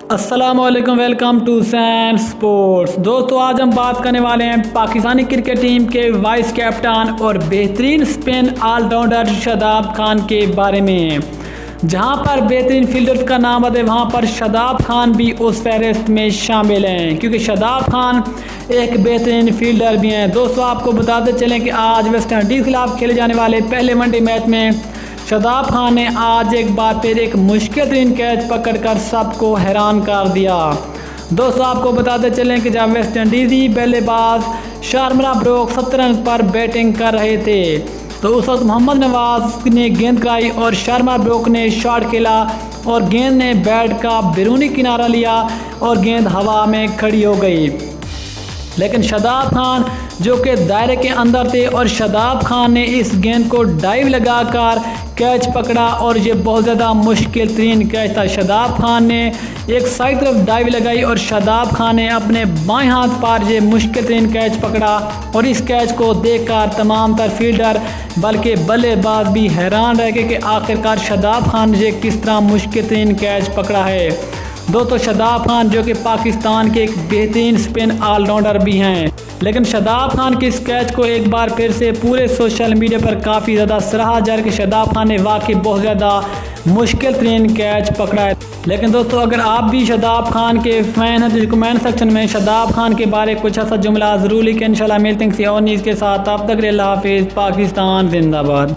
अस्सलामुअलैकुम, welcome to Sam sports. दोस्तों, आज हम बात करने वाले हैं पाकिस्तानी क्रिकेट टीम के वाइस कैप्टन और बेहतरीन स्पिन ऑलराउंडर शादाब खान के बारे में। जहां पर बेहतरीन फील्डर्स का नाम है वहां पर शादाब खान भी उस फहरिस्त में शामिल हैं, क्योंकि शादाब खान एक बेहतरीन फील्डर भी हैं। दोस्तों, आपको बताते चलें कि आज वेस्ट इंडीज़ के खिलाफ खेले जाने वाले पहले वनडे मैच में शादाब खान ने आज एक बार फिर एक मुश्किल तरीन कैच पकड़कर सबको हैरान कर दिया। दोस्तों, आपको बताते चलें कि जब वेस्ट इंडीज़ी बल्लेबाज शार्मिला ब्रोक 70 रन पर बैटिंग कर रहे थे तो उस वक्त मोहम्मद नवाज ने गेंद कराई और शार्मिला ब्रोक ने शॉट खेला और गेंद ने बैट का बैरूनी किनारा लिया और गेंद हवा में खड़ी हो गई। लेकिन शादाब खान जो कि दायरे के अंदर थे और शादाब खान ने इस गेंद को डाइव लगाकर कैच पकड़ा और ये बहुत ज़्यादा मुश्किल तरीन कैच था। शादाब खान ने एक साइड तरफ डाइव लगाई और शादाब खान ने अपने बाएं हाथ पर ये मुश्किल तरीन कैच पकड़ा और इस कैच को देखकर तमाम तर फील्डर बल्कि बल्लेबाज भी हैरान रह गए कि आखिरकार शादाब खान ने किस तरह मुश्किल तरीन कैच पकड़ा है। दोस्तों, शादाब खान जो कि पाकिस्तान के एक बेहतरीन स्पिन ऑलराउंडर भी हैं, लेकिन शादाब खान के इस कैच को एक बार फिर से पूरे सोशल मीडिया पर काफ़ी ज़्यादा सराहा जा रहा है कि शादाब खान ने वाकई बहुत ज़्यादा मुश्किल तरीन कैच पकड़ा है। लेकिन दोस्तों, अगर आप भी शादाब खान के फ़ैन हैं तो कमेंट सेक्शन में शादाब खान के बारे कुछ ऐसा जुमला ज़रूर लिखें। इंशाल्लाह मिलते हैं किसी और न्यूज़ के साथ। अब तक अल्लाह हाफिज़। पाकिस्तान जिंदाबाद।